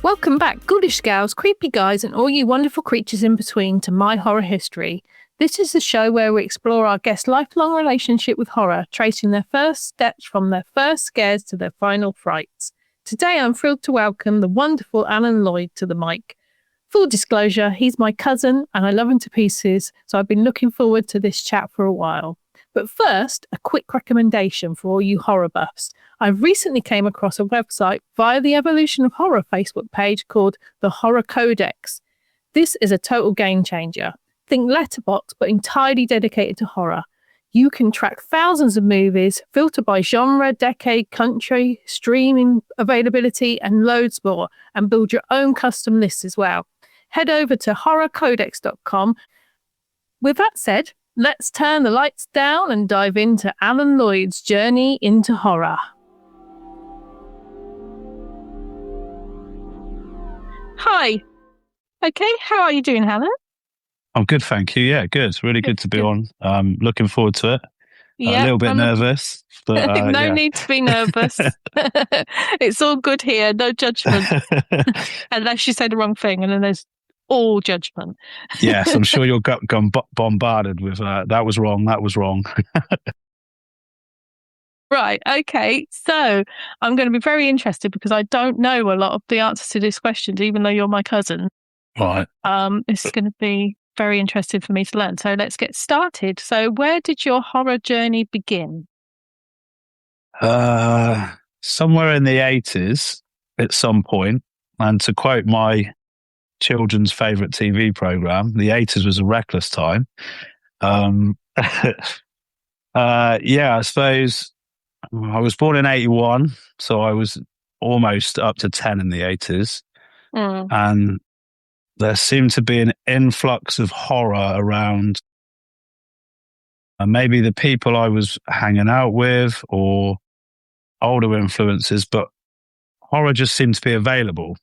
Welcome back, ghoulish gals, creepy guys, and all you wonderful creatures in between to My Horror History. This is the show where we explore our guests' lifelong relationship with horror, tracing their first steps from their first scares to their final frights. Today I'm thrilled to welcome the wonderful Alan Lloyd to the mic. Full disclosure, he's my cousin and I love him to pieces, so I've been looking forward to this chat for a while. But first, a quick recommendation for all you horror buffs. I recently came across a website via the Evolution of Horror Facebook page called the Horror Codex. This is a total game changer. Think Letterboxd, but entirely dedicated to horror. You can track thousands of movies, filter by genre, decade, country, streaming availability, and loads more, and build your own custom lists as well. Head over to horrorcodex.com. With that said, let's turn the lights down and dive into Alan Lloyd's journey into horror. Hi. Okay, how are you doing, Alan? I'm good, thank you. Yeah, good. Really good to be on. Looking forward to it. Yeah, a little bit nervous, but no need to be nervous. It's all good here, no judgment. Unless you say the wrong thing, and then there's all judgment. Yes, I'm sure you'll get bombarded with that was wrong, that was wrong. Right, okay. So I'm going to be very interested because I don't know a lot of the answers to these questions, even though you're my cousin. Right. It's going to be very interesting for me to learn. So let's get started. So where did your horror journey begin? Somewhere in the 80s at some point. And to quote my children's favourite TV programme, the 80s was a reckless time. I suppose I was born in 81, so I was almost up to 10 in the 80s. And there seemed to be an influx of horror around maybe the people I was hanging out with or older influences, but horror just seemed to be available.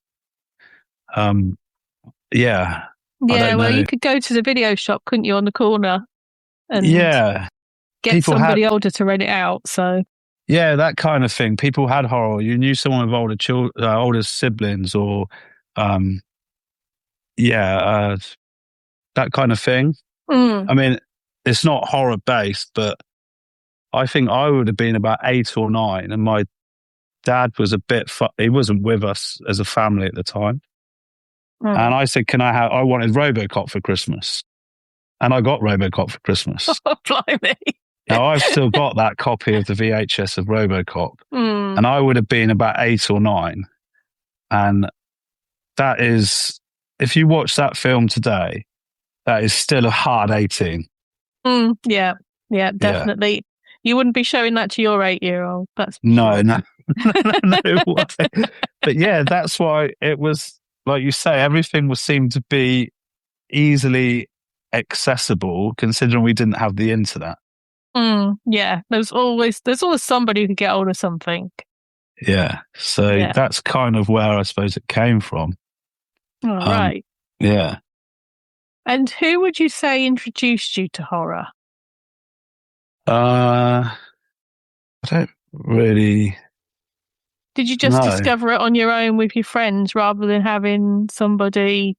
Yeah, well, you could go to the video shop, couldn't you, on the corner? And get people somebody older to rent it out. So yeah, that kind of thing. People had horror. You knew someone with older siblings, or that kind of thing. I mean, it's not horror based, but I think I would have been about 8 or 9, and my dad was he wasn't with us as a family at the time. And I said, I wanted RoboCop for Christmas. And I got RoboCop for Christmas. Oh, blimey. Now, I've still got that copy of the VHS of RoboCop. And I would have been about 8 or 9. And that is, if you watch that film today, that is still a hard 18. Yeah, definitely. Yeah. You wouldn't be showing that to your 8-year-old. That's no way. But yeah, that's why it was, like you say, everything seemed to be easily accessible, considering we didn't have the internet. Yeah, there's always somebody who could get hold of something. Yeah, so that's kind of where I suppose it came from. All right. Yeah. And who would you say introduced you to horror? I don't really. Did you just discover it on your own with your friends rather than having somebody?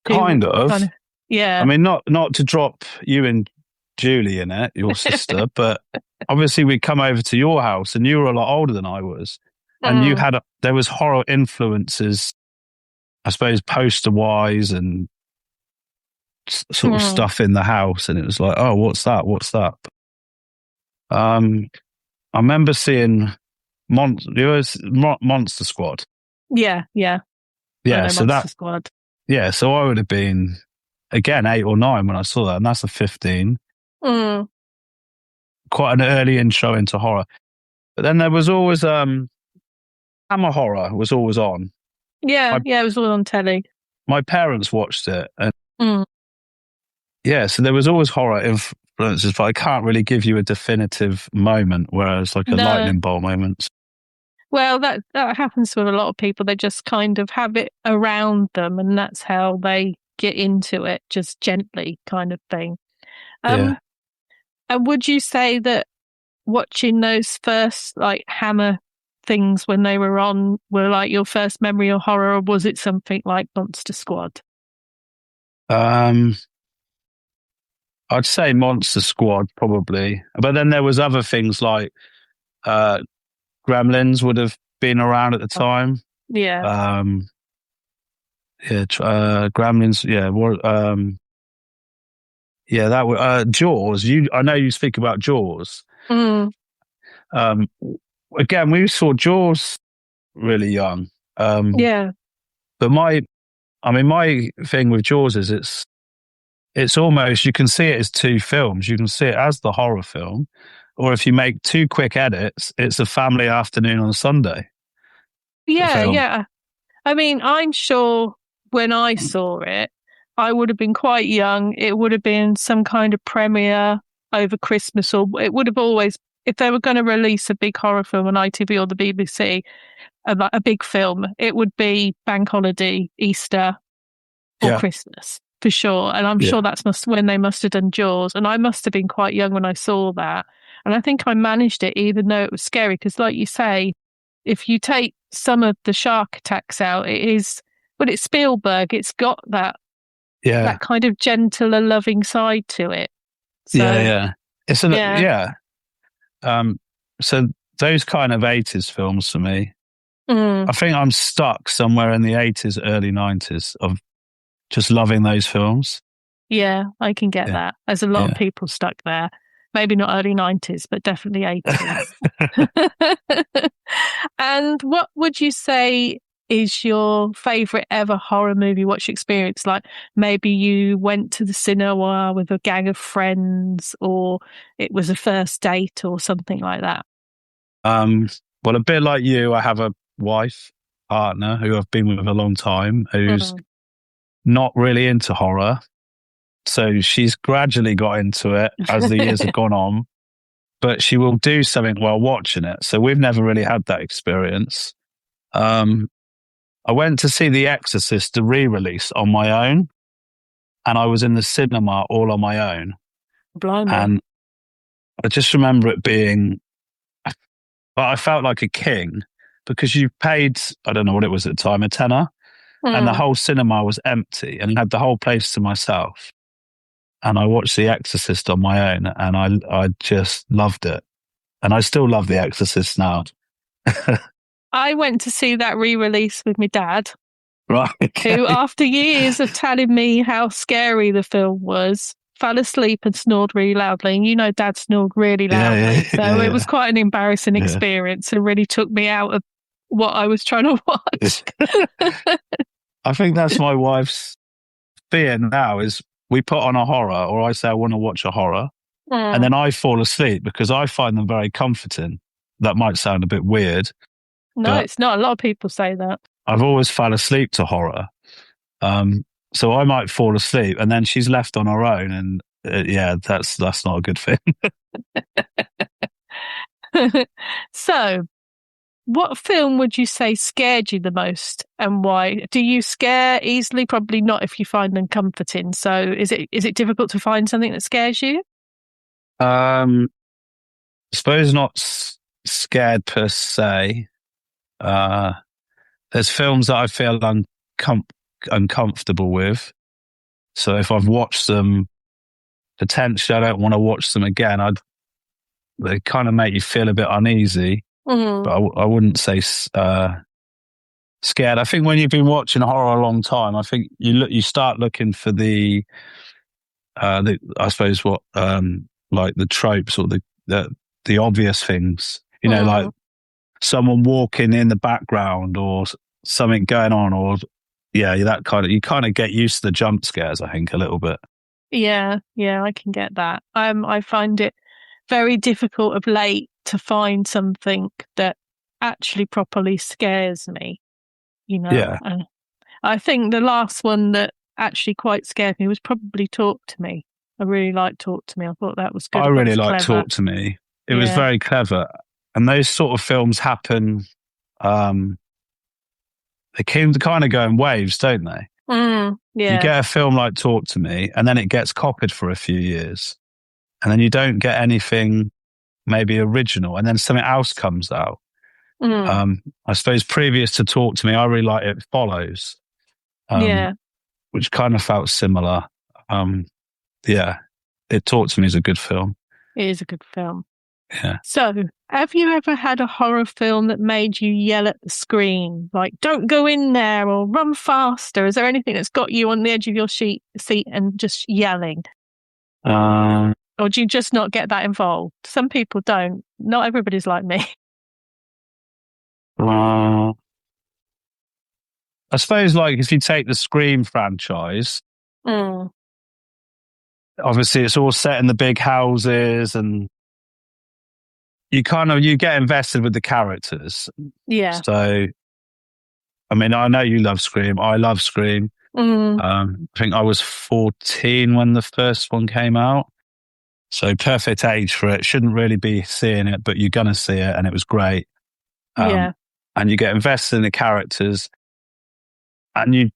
Kind of. Yeah. I mean, not to drop you and Julie in it, your sister, but obviously we come over to your house and you were a lot older than I was, and there was horror influences, I suppose, poster wise and sort of stuff in the house, and it was like, oh, what's that? I remember seeing Monster Squad. Yeah. So that Squad. Yeah, so I would have been again 8 or 9 when I saw that, and that's a 15. Quite an early intro into horror, but then there was always Hammer Horror was always on. Yeah, it was all on telly. My parents watched it, and so there was always horror influences, but I can't really give you a definitive moment, whereas like a lightning bolt moment. Well, that happens with a lot of people. They just kind of have it around them, and that's how they get into it, just gently kind of thing. And would you say that watching those first like Hammer things when they were on were like your first memory of horror, or was it something like Monster Squad? I'd say Monster Squad probably, but then there was other things like Gremlins would have been around at the time. Yeah. Gremlins. That was Jaws. I know you speak about Jaws. Mm. Again, we saw Jaws really young. Yeah. But my thing with Jaws is it's almost, you can see it as two films. You can see it as the horror film, or if you make two quick edits, it's a family afternoon on a Sunday. Yeah, film. yeah. I mean, I'm sure when I saw it, I would have been quite young. It would have been some kind of premiere over Christmas, or it would have always, if they were going to release a big horror film on ITV or the BBC, a big film, it would be Bank Holiday, Easter, or Christmas for sure. And I'm sure that's when they must have done Jaws. And I must have been quite young when I saw that. And I think I managed it, even though it was scary, because like you say, if you take some of the shark attacks out, it's Spielberg. It's got that kind of gentler, loving side to it. So, So those kind of 80s films for me, I think I'm stuck somewhere in the 80s, early 90s of just loving those films. Yeah, I can get that. There's a lot of people stuck there. Maybe not early 90s, but definitely 80s. And what would you say is your favourite ever horror movie watch experience? Like maybe you went to the cinema with a gang of friends, or it was a first date or something like that. Well, a bit like you, I have a partner who I've been with a long time, who's not really into horror. So she's gradually got into it as the years have gone on, but she will do something while watching it. So we've never really had that experience. I went to see The Exorcist, the re-release, on my own, and I was in the cinema all on my own. Blimey. And I just remember it being, I felt like a king, because you paid, I don't know what it was at the time, a tenner, and the whole cinema was empty and I had the whole place to myself. And I watched The Exorcist on my own, and I just loved it. And I still love The Exorcist now. I went to see that re-release with my dad. Right. Okay. Who, after years of telling me how scary the film was, fell asleep and snored really loudly. And you know, Dad snored really loudly. So it was quite an embarrassing experience, and really took me out of what I was trying to watch. I think that's my wife's fear now, is we put on a horror, or I say I want to watch a horror, and then I fall asleep because I find them very comforting. That might sound a bit weird. No, it's not. A lot of people say that. I've always fell asleep to horror. So I might fall asleep, and then she's left on her own, and that's not a good thing. So, what film would you say scared you the most, and why? Do you scare easily? Probably not if you find them comforting. So is it difficult to find something that scares you? I suppose not scared per se. There's films that I feel uncomfortable with. So if I've watched them, potentially I don't want to watch them again. They kind of make you feel a bit uneasy. But I wouldn't say scared. I think when you've been watching horror a long time, I think you start looking for the I suppose what like the tropes, or the obvious things. You know, like someone walking in the background, or something going on, or that kind of, you kind of get used to the jump scares, I think, a little bit. Yeah, I can get that. I find it very difficult of late to find something that actually properly scares me, you know. Yeah. I think the last one that actually quite scared me was probably Talk to Me. I really liked Talk to Me. I thought that was good. I really liked Talk to Me. It was very clever. And those sort of films happen, they came to kind of go in waves, don't they? Yeah. You get a film like Talk to Me, and then it gets copied for a few years. And then you don't get anything maybe original, and then something else comes out. I suppose previous to Talk to Me, I really like It Follows, which kind of felt similar. It Talk to Me is a good film. It is a good film. Yeah. So, have you ever had a horror film that made you yell at the screen, like "Don't go in there" or "Run faster"? Is there anything that's got you on the edge of your seat and just yelling? Or do you just not get that involved? Some people don't. Not everybody's like me. I suppose, like, if you take the Scream franchise, obviously it's all set in the big houses, and you get invested with the characters. Yeah. So, I mean, I know you love Scream. I love Scream. I think I was 14 when the first one came out. So perfect age for it. Shouldn't really be seeing it, but you're going to see it, and it was great. And you get invested in the characters, and you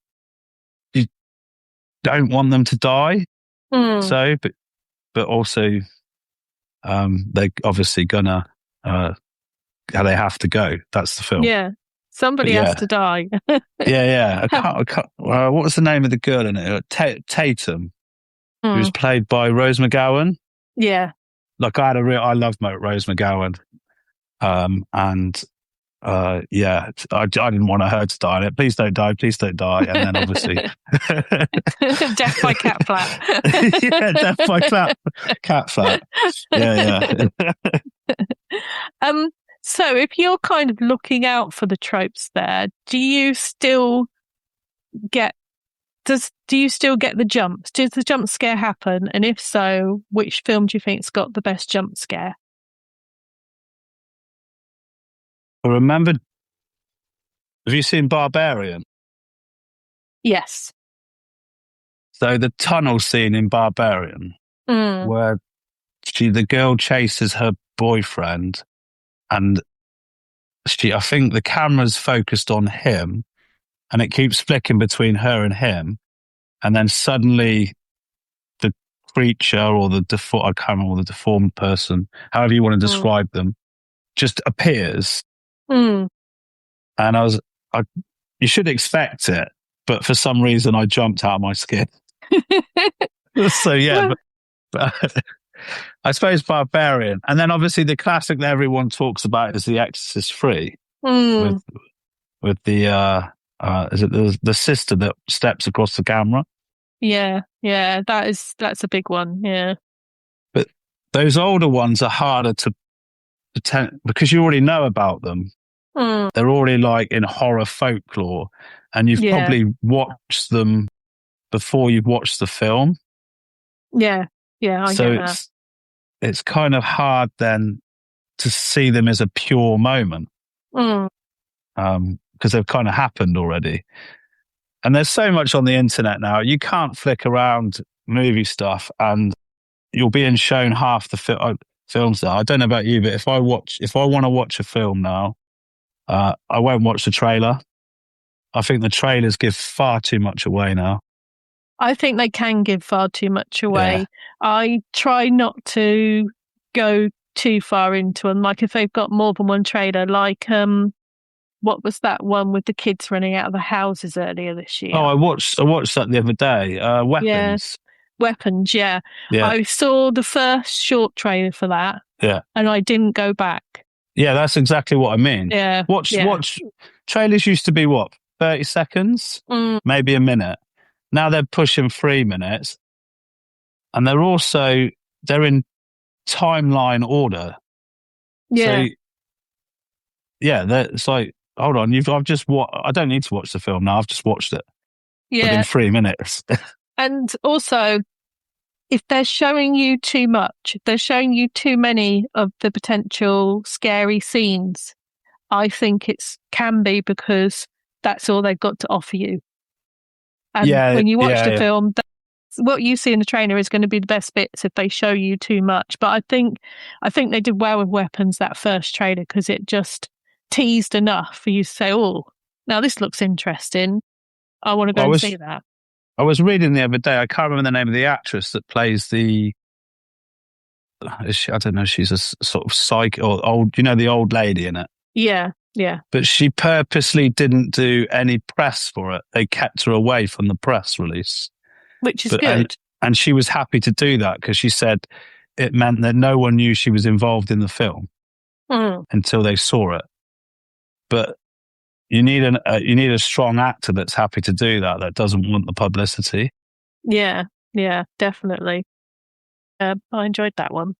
don't want them to die. So, but also, they obviously gonna, they have to go. That's the film. Yeah. Somebody has to die. I can't, what was the name of the girl in it? Tatum, who's played by Rose McGowan. Yeah. Like, I love Rose McGowan. I didn't want her to die in it. Please don't die. Please don't die. And then obviously death by cat flap. Death by cat flap. Yeah. So if you're kind of looking out for the tropes there, do you still get the jumps? Does the jump scare happen? And if so, which film do you think's got the best jump scare? I remembered. Have you seen Barbarian? Yes. So the tunnel scene in Barbarian, where the girl chases her boyfriend, and I think the camera's focused on him, and it keeps flicking between her and him, and then suddenly the creature or I can't remember, the deformed person, however you want to describe them, just appears. And you should expect it, but for some reason I jumped out of my skin. So but I suppose Barbarian, and then obviously the classic that everyone talks about is The Exorcist 3, with the is it the sister that steps across the camera? Yeah, that's a big one. Yeah, but those older ones are harder to pretend because you already know about them. They're already like in horror folklore, and you've probably watched them before you've watched the film. Yeah, I get that. It's kind of hard then to see them as a pure moment, because they've kind of happened already. And there's so much on the internet now. You can't flick around movie stuff, and you're being shown half the films there. I don't know about you, but if I want to watch a film now, I won't watch the trailer. I think the trailers give far too much away now. I think they can give far too much away. Yeah. I try not to go too far into them. Like if they've got more than one trailer, like what was that one with the kids running out of the houses earlier this year? Oh, I watched that the other day. Weapons. Yeah. Weapons, yeah. I saw the first short trailer for that. Yeah. And I didn't go back. Yeah, that's exactly what I mean. Yeah. Watch trailers used to be 30 seconds? Maybe a minute. Now they're pushing 3 minutes. And they're in timeline order. Yeah. So, it's like, hold on, I don't need to watch the film now. I've just watched it within 3 minutes. And also, if they're showing you too much, if they're showing you too many of the potential scary scenes, I think it can be because that's all they've got to offer you. And when you watch the film, what you see in the trailer is going to be the best bits if they show you too much. But I think they did well with Weapons, that first trailer, because it just teased enough for you to say, oh, now this looks interesting. I want to go and see that. I was reading the other day, I can't remember the name of the actress that plays I don't know, she's a sort of psych or old, the old lady in it. Yeah. Yeah. But she purposely didn't do any press for it. They kept her away from the press release. Which is good. And she was happy to do that because she said it meant that no one knew she was involved in the film until they saw it. But you need a strong actor that's happy to do that, that doesn't want the publicity. Yeah, definitely. I enjoyed that one.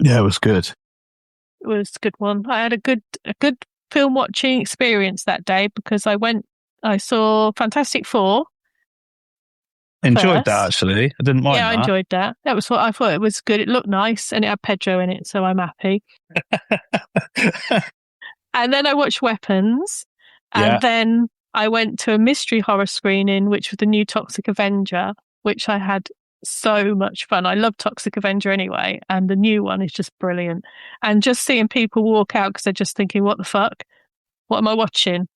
Yeah, it was good. It was a good one. I had a good film watching experience that day because I saw Fantastic Four. Enjoyed that, actually. I didn't mind that. Yeah, I enjoyed that. That was what I thought. It was good. It looked nice and it had Pedro in it, so I'm happy. And then I watched Weapons. And then I went to a mystery horror screening, which was the new Toxic Avenger, which I had so much fun. I love Toxic Avenger anyway, and the new one is just brilliant. And just seeing people walk out because they're just thinking, what the fuck? What am I watching?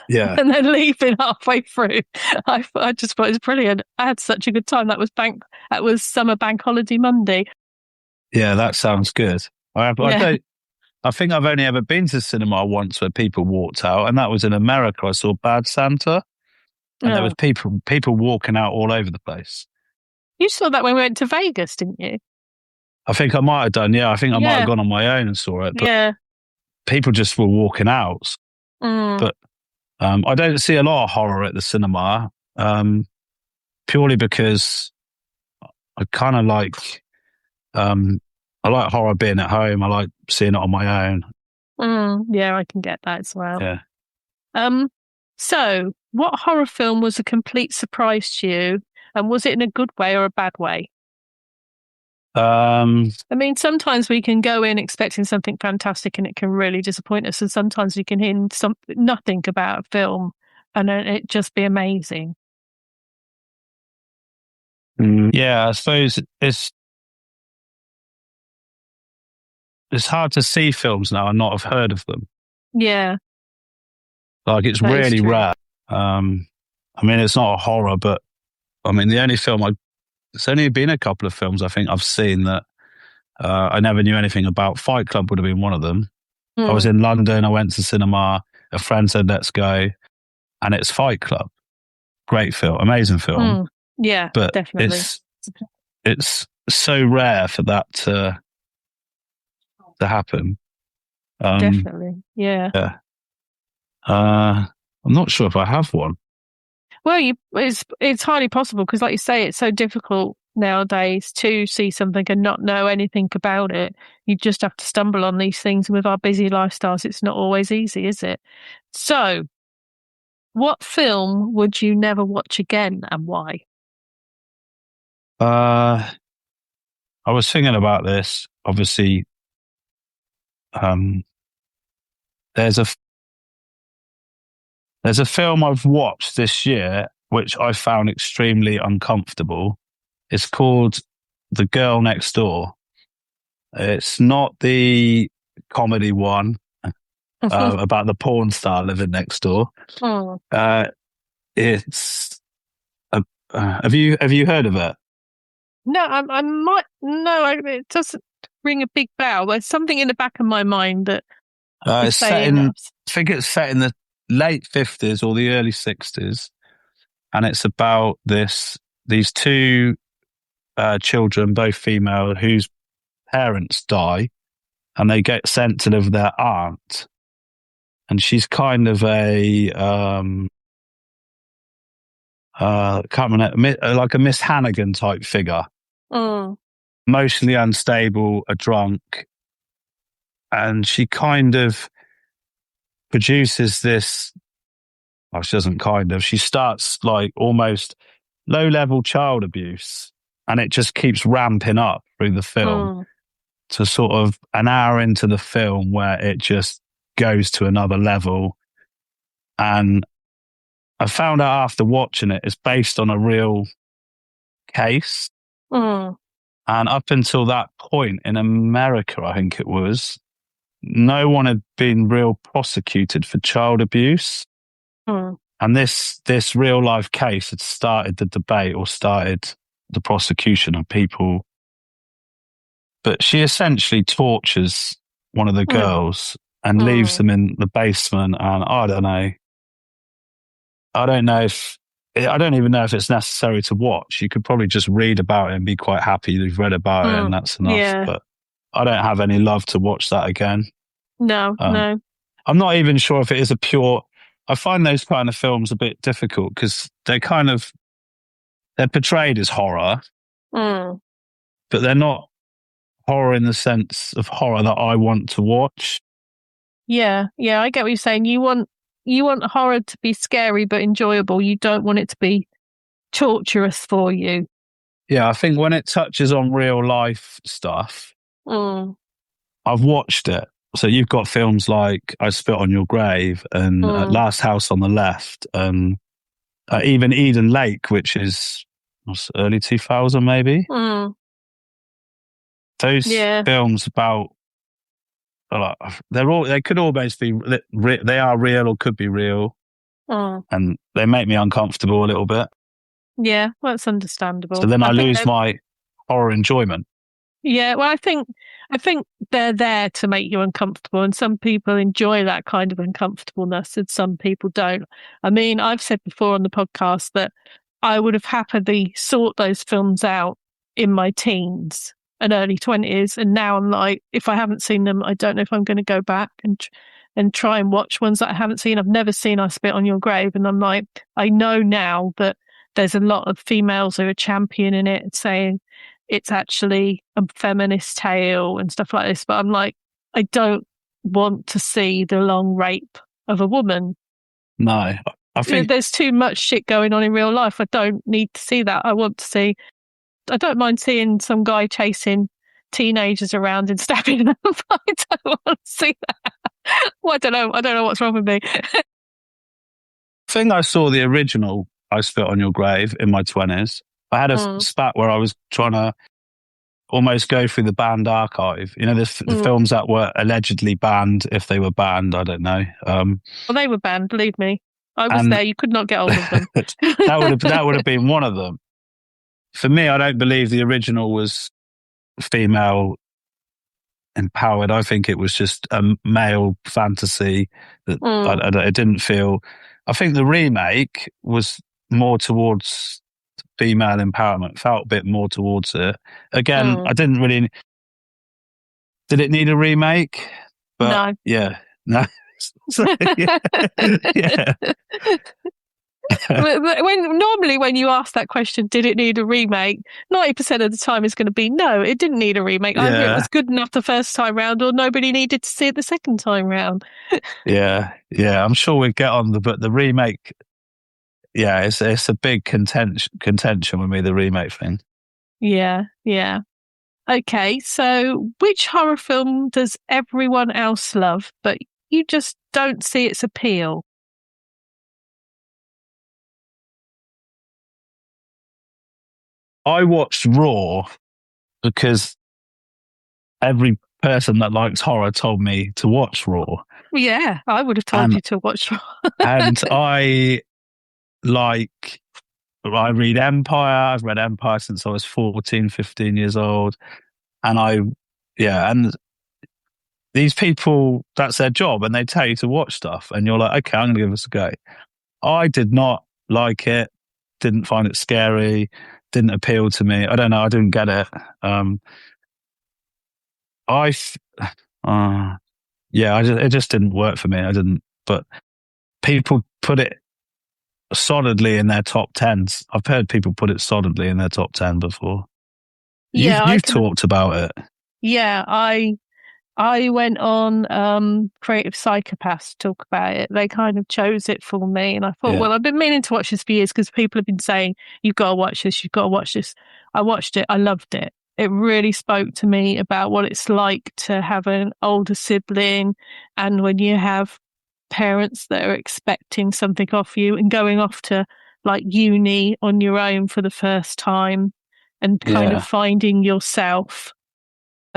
Yeah. And then leaving halfway through. I just thought it was brilliant. I had such a good time. That was summer bank holiday Monday. Yeah, that sounds good. I think I've only ever been to cinema once where people walked out, and that was in America. I saw Bad Santa, and there was people walking out all over the place. You saw that when we went to Vegas, didn't you? I think I might have done, yeah. I think I might have gone on my own and saw it, but people just were walking out. But I don't see a lot of horror at the cinema, purely because I kind of like... I like horror being at home. I like seeing it on my own. Yeah, I can get that as well. Yeah. So, what horror film was a complete surprise to you, and was it in a good way or a bad way? I mean, sometimes we can go in expecting something fantastic, and it can really disappoint us. And sometimes we can hear nothing about a film, and then it just be amazing. Yeah, I suppose it's hard to see films now and not have heard of them. Yeah. Like, it's really rare. I mean, it's not a horror, but I mean, it's only been a couple of films I think I've seen that I never knew anything about. Fight Club would have been one of them. I was in London, I went to cinema, a friend said, let's go, and it's Fight Club. Great film, amazing film. Yeah, but definitely. It's so rare for that to happen. Definitely, yeah. I'm not sure if I have one. Well, it's highly possible because, like you say, it's so difficult nowadays to see something and not know anything about it. You just have to stumble on these things. With our busy lifestyles, it's not always easy, is it? So, what film would you never watch again, and why? I was thinking about this. Obviously, there's a film I've watched this year which I found extremely uncomfortable. It's called The Girl Next Door. It's not the comedy one about the porn star living next door. It's have you heard of it? No, I might. No, it doesn't ring a big bell. There's something in the back of my mind that it's set in. I think it's set in the late 50s or the early 60s, and it's about these two children, both female, whose parents die, and they get sent to live with their aunt, and she's kind of a can't remember, like a Miss Hannigan type figure. Emotionally unstable, a drunk, and she kind of produces this. Well, she doesn't kind of. She starts like almost low-level child abuse, and it just keeps ramping up through the film to sort of an hour into the film where it just goes to another level. And I found out after watching it, it's based on a real case. And up until that point in America, I think it was, no one had been real prosecuted for child abuse. And this real life case had started the debate or started the prosecution of people. But she essentially tortures one of the girls and leaves them in the basement. And I don't know. I don't even know if it's necessary to watch. You could probably just read about it and be quite happy you've read about it, and that's enough. Yeah. But I don't have any love to watch that again. No. I'm not even sure if it is a pure. I find those kind of films a bit difficult because they're portrayed as horror, but they're not horror in the sense of horror that I want to watch. Yeah, I get what you're saying. You want horror to be scary but enjoyable. You don't want it to be torturous for you. Yeah, I think when it touches on real life stuff, I've watched it. So you've got films like I Spit on Your Grave and Last House on the Left, and even Eden Lake, which is early 2000 maybe. Those films about they could almost be they are real or could be real, and they make me uncomfortable a little bit. Yeah, well, that's understandable. So then I lose my horror enjoyment. Yeah, well, I think they're there to make you uncomfortable, and some people enjoy that kind of uncomfortableness, and some people don't. I mean, I've said before on the podcast that I would have happily sought those films out in my teens and early 20s, and now I'm like, if I haven't seen them, I don't know if I'm going to go back and try and watch ones that I haven't seen. I've never seen I Spit on Your Grave, and I'm like, I know now that there's a lot of females who are championing it and saying it's actually a feminist tale and stuff like this. But I'm like, I don't want to see the long rape of a woman. No, I think there's too much shit going on in real life. I don't need to see that. I don't mind seeing some guy chasing teenagers around and stabbing them. I don't want to see that. Well, I don't know what's wrong with me. I think I saw the original I Spit on Your Grave in my 20s. I had a spat where I was trying to almost go through the banned archive. You know, the films that were allegedly banned, if they were banned, I don't know. Well, they were banned, believe me. I was there. You could not get hold of them. that would have been one of them. For me, I don't believe the original was female empowered. I think it was just a male fantasy that it didn't feel. I think the remake was more towards female empowerment, felt a bit more towards it. Again, I didn't really. Did it need a remake? But, no. Yeah. No. So, yeah. When you ask that question, did it need a remake? 90% of the time it's going to be no, it didn't need a remake. Either it was good enough the first time round, or nobody needed to see it the second time round. Yeah. I'm sure we'll get on but the remake. Yeah, it's a big contention with me, the remake thing. Yeah. Okay, so which horror film does everyone else love, but you just don't see its appeal? I watched Raw because every person that likes horror told me to watch Raw. Yeah, I would have told you to watch Raw. And I read Empire. I've read Empire since I was 14, 15 years old. And and these people, that's their job, and they tell you to watch stuff. And you're like, okay, I'm going to give this a go. I did not like it, didn't find it scary, didn't appeal to me. I don't know, I didn't get it. It just didn't work for me. I didn't, but people put it solidly in their top 10s. I've heard people put it solidly in their top 10 before. Yeah, you've talked about it. Yeah, I went on Creative Psychopaths to talk about it. They kind of chose it for me, and I thought, well, I've been meaning to watch this for years because people have been saying, you've got to watch this, you've got to watch this. I watched it, I loved it. It really spoke to me about what it's like to have an older sibling, and when you have parents that are expecting something off you and going off to like uni on your own for the first time and kind of finding yourself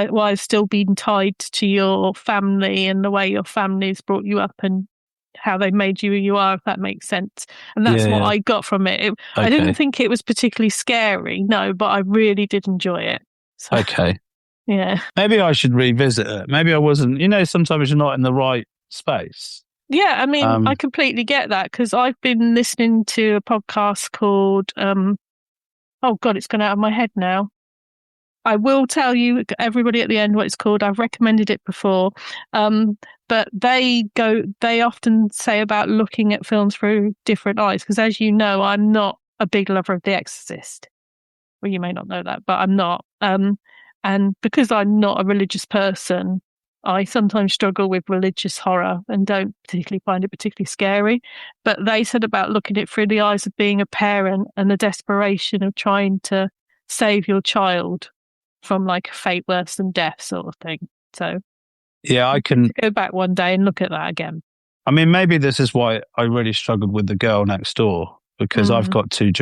while still being tied to your family and the way your family's brought you up and how they made you who you are, if that makes sense. And that's what I got from it. I didn't think it was particularly scary, no, but I really did enjoy it. So. Okay. Yeah. Maybe I should revisit it. Maybe I wasn't. Sometimes you're not in the right space. Yeah, I mean, I completely get that because I've been listening to a podcast called, oh God, it's gone out of my head now. I will tell you, everybody at the end, what it's called. I've recommended it before. But they often say about looking at films through different eyes because, as you know, I'm not a big lover of The Exorcist. Well, you may not know that, but I'm not. And because I'm not a religious person, I sometimes struggle with religious horror and don't particularly find it particularly scary. But they said about looking at it through the eyes of being a parent and the desperation of trying to save your child from like a fate worse than death sort of thing. So yeah, I can go back one day and look at that again. I mean, maybe this is why I really struggled with The Girl Next Door, because I've got two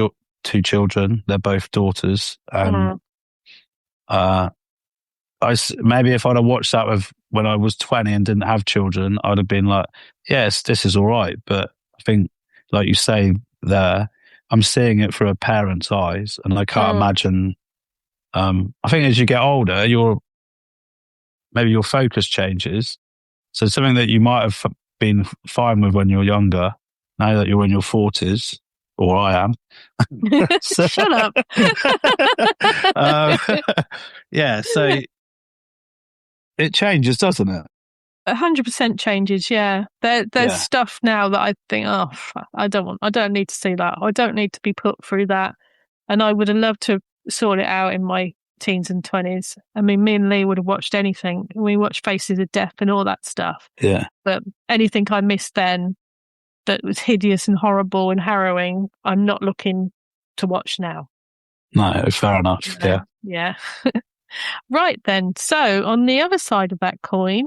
children. They're both daughters. And maybe if I'd have watched that when I was 20 and didn't have children, I'd have been like, yes, this is all right. But I think, like you say there, I'm seeing it through a parent's eyes, and I can't imagine. I think as you get older, maybe your focus changes. So something that you might have been fine with when you're younger, now that you're in your 40s, or I am. Shut up. Yeah, so it changes, doesn't it? 100% changes, yeah. There's stuff now that I think, oh, I don't need to see that. I don't need to be put through that. And I would have loved to sort it out in my teens and 20s. I mean, me and Lee would have watched anything. We watched Faces of Death and all that stuff. Yeah. But anything I missed then that was hideous and horrible and harrowing, I'm not looking to watch now. No, fair enough. Yeah. Right then. So on the other side of that coin,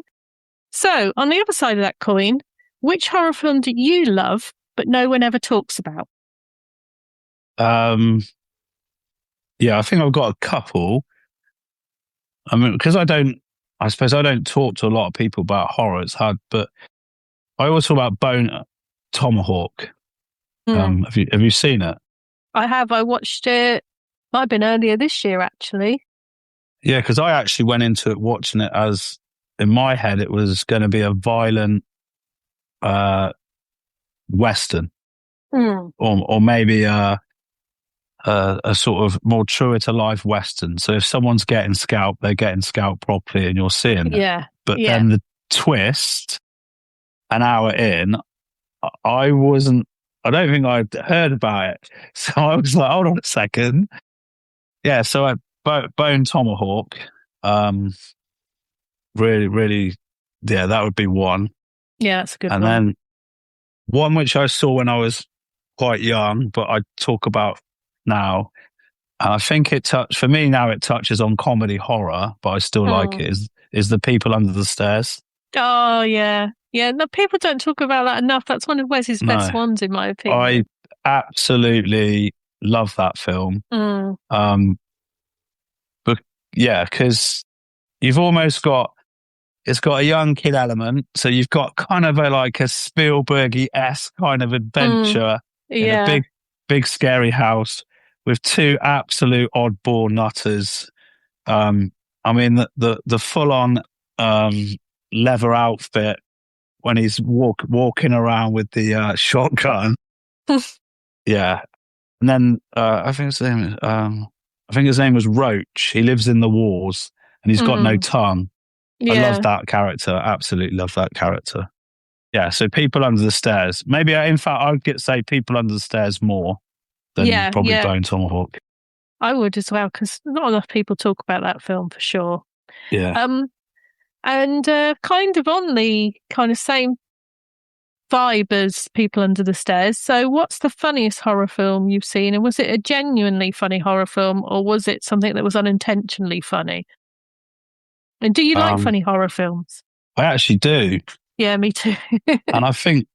which horror film do you love but no one ever talks about? Yeah, I think I've got a couple. I mean, because I suppose I don't talk to a lot of people about horror. It's hard, but I always talk about Bone Tomahawk. Have you seen it? I have. I watched it. Might have been earlier this year, actually. Yeah, because I actually went into it watching it as, in my head, it was going to be a violent Western, or maybe a sort of more truer to life Western. So if someone's getting scalped, they're getting scalped properly, and you're seeing it. Yeah. But then the twist, an hour in, I don't think I'd heard about it. So I was like, hold on a second. Yeah, so Bone Tomahawk, really, really, yeah, that would be one. Yeah, that's a good one. And then one which I saw when I was quite young, but I talk about now. And I think it touches on comedy horror, but I still like it, is The People Under the Stairs. Oh, yeah. Yeah, no, people don't talk about that enough. That's one of Wes's best ones, in my opinion. I absolutely love that film. But yeah, because you've almost it's got a young kid element. So you've got kind of a Spielberg-esque kind of adventure in a big, big scary house with two absolute oddball nutters. I mean, the full-on leather outfit when he's walking around with the shotgun. Yeah. And then I think his name was Roach. He lives in the walls and he's got no tongue. Yeah. I love that character. Absolutely love that character. Yeah. So People Under the Stairs. Maybe, in fact, I'd say People Under the Stairs more than probably Bone Tomahawk. I would as well, because not enough people talk about that film for sure. Yeah. And kind of on the kind of same vibe as People Under the Stairs. So what's the funniest horror film you've seen? And was it a genuinely funny horror film, or was it something that was unintentionally funny? And do you like funny horror films? I actually do. Yeah, me too. And I think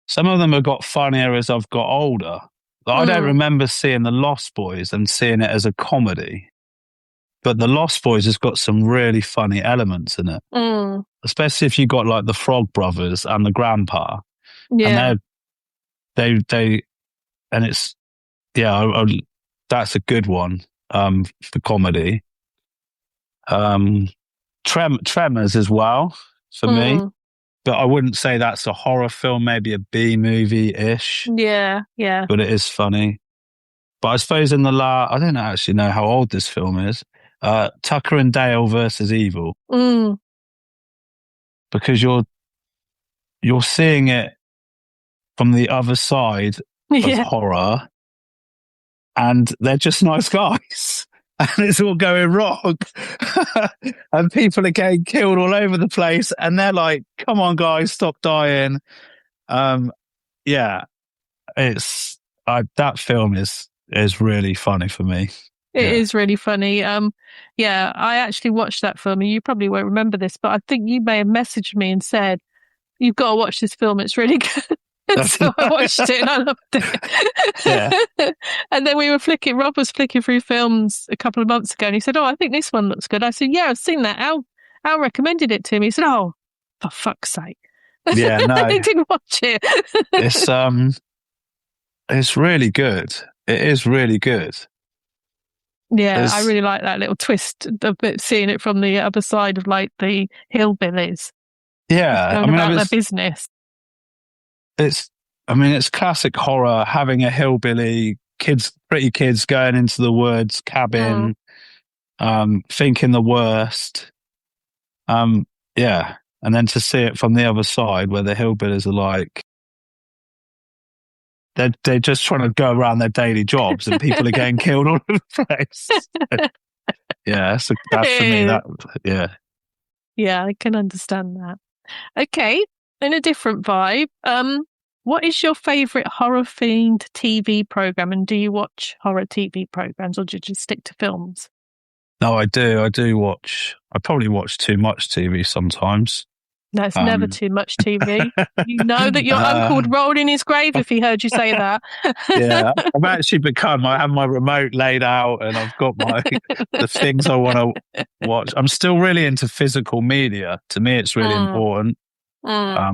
some of them have got funnier as I've got older. I don't remember seeing The Lost Boys and seeing it as a comedy. But The Lost Boys has got some really funny elements in it. Especially if you got like the Frog Brothers and the grandpa. Yeah. And and it's, that's a good one for comedy. Tremors as well for me, but I wouldn't say that's a horror film. Maybe a B movie ish. Yeah. But it is funny. But I suppose in the I don't actually know how old this film is. Tucker and Dale versus Evil, because you're seeing it from the other side of horror, and they're just nice guys, and it's all going wrong, and people are getting killed all over the place, and they're like, "Come on, guys, stop dying." Yeah, that film is really funny for me. It is really funny. Yeah, I actually watched that film, and you probably won't remember this, but I think you may have messaged me and said, "You've got to watch this film. It's really good." So I watched it and I loved it. Yeah. And then Rob was flicking through films a couple of months ago, and he said, "Oh, I think this one looks good." I said, "Yeah, I've seen that. Al recommended it to me." He said, "Oh, for fuck's sake." Yeah, no. I didn't watch it. It's really good. It is really good. Yeah, I really like that little twist of seeing it from the other side of like the hillbillies. Yeah, going about their business. It's classic horror, having a hillbilly pretty kids going into the woods cabin, thinking the worst. Yeah, and then to see it from the other side where the hillbillies are like, they're just trying to go around their daily jobs, and people are getting killed all over the place. Yeah, so that's for me. Yeah, I can understand that. Okay, in a different vibe, what is your favourite horror-themed TV program, and do you watch horror TV programs, or do you just stick to films? No, I do. I do watch. I probably watch too much TV sometimes. No, it's never too much TV. You know that your uncle would roll in his grave if he heard you say that. Yeah, I've actually I have my remote laid out, and I've got the things I want to watch. I'm still really into physical media. To me, it's really important. I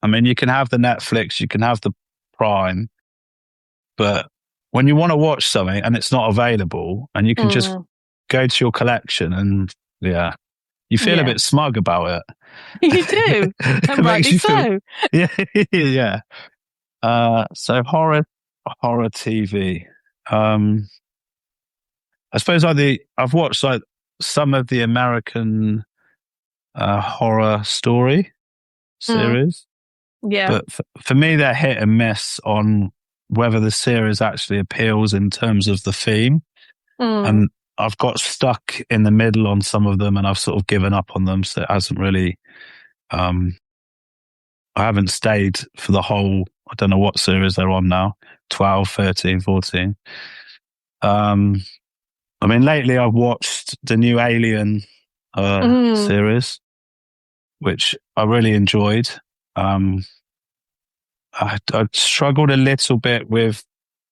mean, you can have the Netflix, you can have the Prime, but when you want to watch something and it's not available, and you can just go to your collection, and you feel a bit smug about it. You do, and rightly so. Yeah. So horror TV. I suppose I've watched like some of the American Horror Story series. Yeah. But for me, they're hit and miss on whether the series actually appeals in terms of the theme. And I've got stuck in the middle on some of them, and I've sort of given up on them. So it hasn't really, I haven't stayed for the whole, I don't know what series they're on now, 12, 13, 14. I mean, lately I've watched the new Alien series, which I really enjoyed. I struggled a little bit with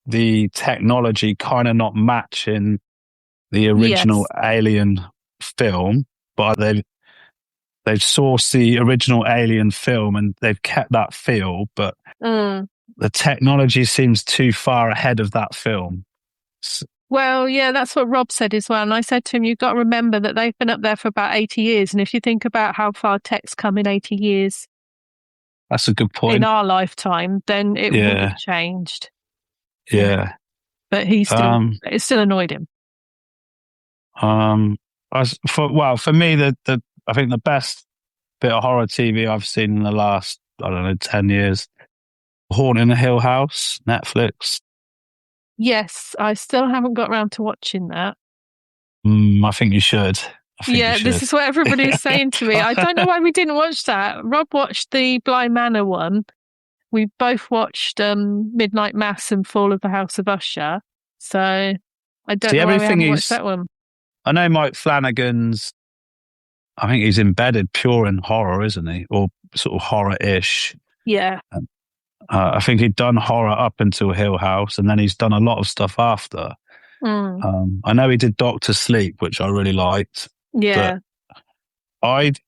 the technology kind of not matching the original Alien film, but they've sourced the original Alien film and they've kept that feel, but the technology seems too far ahead of that film. Well, yeah, that's what Rob said as well. And I said to him, you've got to remember that they've been up there for about 80 years. And if you think about how far tech's come in 80 years, that's a good point. In our lifetime, then it would have changed. Yeah. But it still annoyed him. For me, I think the best bit of horror TV I've seen in the last, 10 years, Haunting a Hill House, Netflix. Yes, I still haven't got around to watching that. I think you should. This is what everybody's saying to me. I don't know why we didn't watch that. Rob watched the Bly Manor one. We both watched Midnight Mass and Fall of the House of Usher. So I don't know why we haven't watched that one. I know Mike Flanagan's, I think he's embedded pure in horror, isn't he? Or sort of horror-ish. Yeah. I think he'd done horror up until Hill House, and then he's done a lot of stuff after. I know he did Doctor Sleep, which I really liked. Yeah. But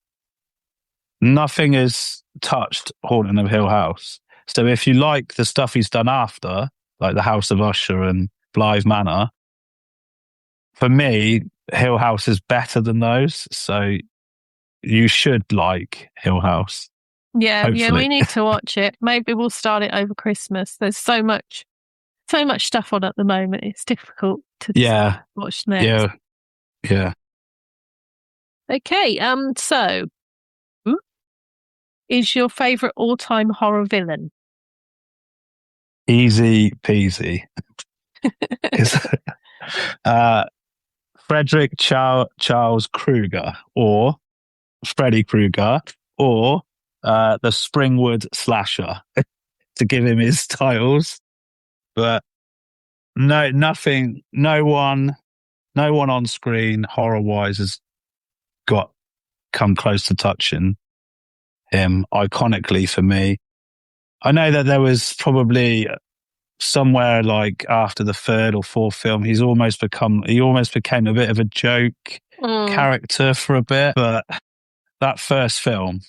nothing has touched Haunting of Hill House. So if you like the stuff he's done after, like The House of Usher and Blythe Manor, for me, Hill House is better than those. So you should like Hill House. Yeah, Hopefully. we need to watch it. Maybe we'll start it over Christmas. There's so much stuff on at the moment. It's difficult to watch next. Yeah. Okay, so is your favourite all-time horror villain? Easy peasy. Frederick Charles Krueger or Freddy Krueger or the Springwood Slasher to give him his titles. But no one on screen horror wise has come close to touching him iconically for me. I know that there was probably somewhere like after the third or fourth film, he almost became a bit of a joke character for a bit. But that first film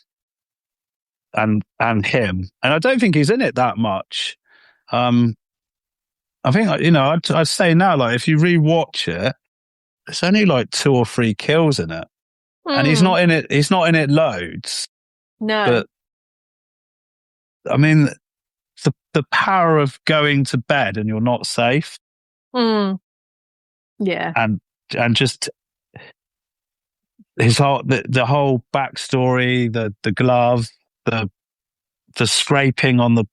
and him, and I don't think he's in it that much. I think, I'd say now, like if you rewatch it, there's only like 2 or 3 kills in it, and he's not in it. He's not in it loads. No, but I mean, the power of going to bed and you're not safe. Yeah, and just his whole the whole backstory, the glove, the scraping on the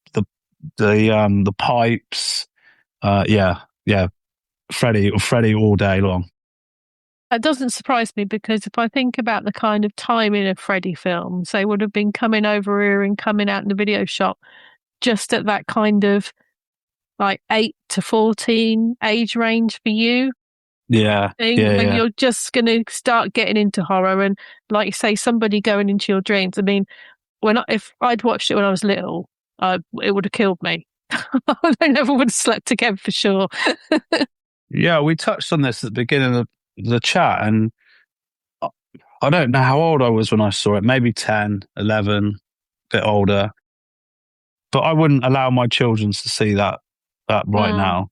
pipes. Freddy all day long. That doesn't surprise me, because if I think about the kind of timing of Freddy films, they would have been coming over here and coming out in the video shop just at that kind of like 8 to 14 age range for you. When you're just going to start getting into horror, and like you say, somebody going into your dreams. I mean, if I'd watched it when I was little, it would have killed me. I never would have slept again for sure. Yeah, we touched on this at the beginning of the chat, and I don't know how old I was when I saw it, maybe 10, 11, a bit older. But I wouldn't allow my children to see that right now.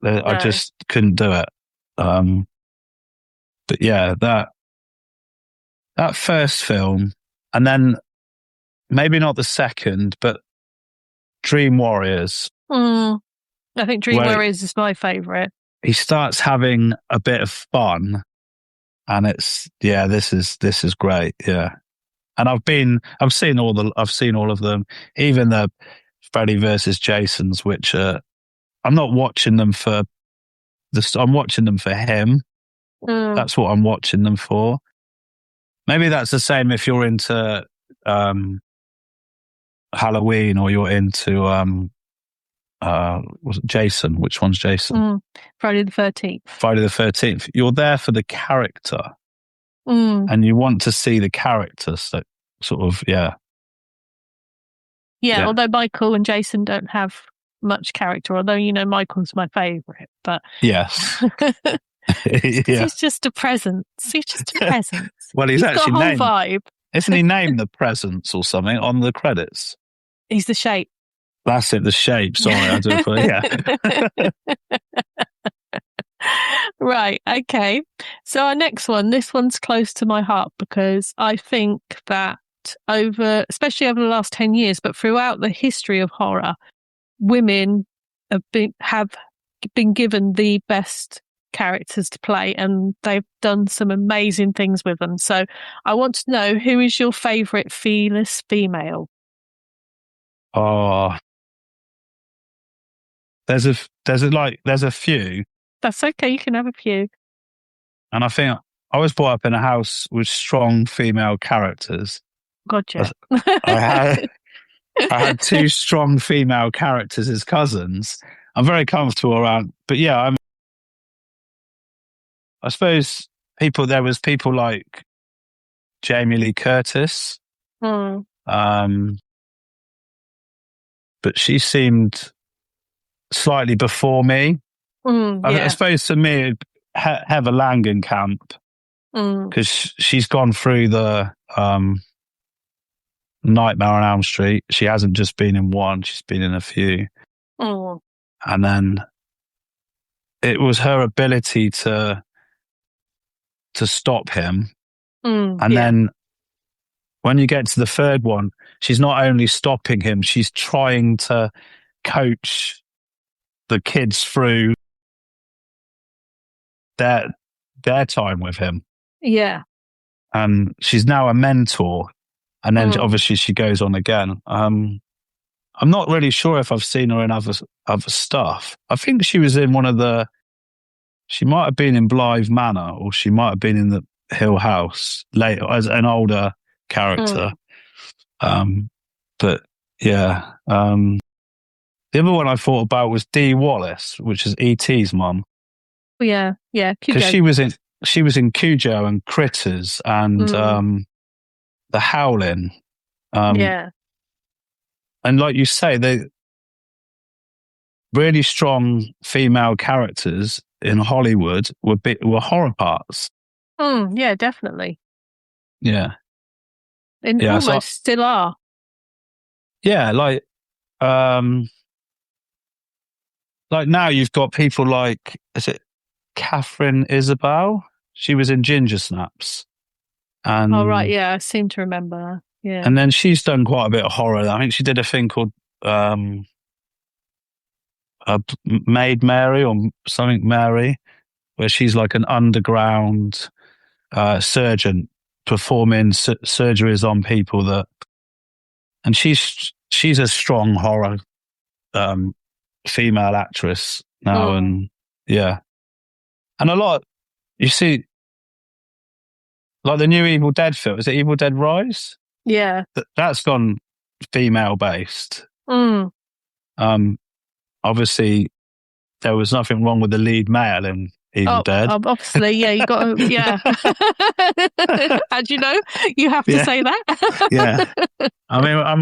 I just couldn't do it. But yeah, that first film, and then maybe not the second, but Dream Warriors. I think Dream Warriors is my favourite. He starts having a bit of fun, and it's this is great. Yeah, and I've seen all of them, even the Freddy versus Jason's, which I'm not watching them for I'm watching them for him. That's what I'm watching them for. Maybe that's the same if you're into Halloween, or you're into was it Jason? Which one's Jason? Friday the 13th. Friday the 13th. You're there for the character, and you want to see the character. So sort of, yeah. Although Michael and Jason don't have much character, although Michael's my favourite, but yes. He's just a presence. Well, he's actually got a whole named, vibe. Isn't he named the presence or something on the credits? He's the shape. That's it, the shape. Sorry, I do it. Right, okay. So our next one, this one's close to my heart, because I think that especially over the last 10 years, but throughout the history of horror, women have been given the best characters to play, and they've done some amazing things with them. So I want to know, who is your favourite fearless female? Oh, there's a few. That's okay, you can have a few. And I think I was brought up in a house with strong female characters. Gotcha. I had 2 strong female characters as cousins. I'm very comfortable around, but yeah, I suppose there was people like Jamie Lee Curtis. But she seemed slightly before me. I suppose for me, Heather Langenkamp, because she's gone through the Nightmare on Elm Street. She hasn't just been in one; she's been in a few. And then it was her ability to to stop him. And then when you get to the third one, she's not only stopping him, she's trying to coach the kids through their time with him. Yeah. And she's now a mentor. And then obviously she goes on again. I'm not really sure if I've seen her in other stuff. I think she was in she might have been in Blythe Manor, or she might have been in the Hill House later as an older character. But yeah. The other one I thought about was Dee Wallace, which is E.T.'s mum. Yeah, because she was in Cujo and Critters and The Howling. And like you say, they really strong female characters in Hollywood were horror parts. Yeah, definitely. Yeah, And almost still are. Yeah, like now you've got people like, is it Catherine Isabel? She was in Ginger Snaps. And, oh, right. Yeah, I seem to remember. Yeah. And then she's done quite a bit of horror. I think she did a thing called Maid Mary or something Mary, where she's like an underground surgeon performing surgeries on people and she's a strong horror female actress now. And yeah. And a lot, you see, like the new Evil Dead film, is it Evil Dead Rise? Yeah. That's gone female based. Obviously, there was nothing wrong with the lead male in Evil Dead. Obviously, yeah, you got to, yeah. And you know, you have to say that. Yeah. I mean, I'm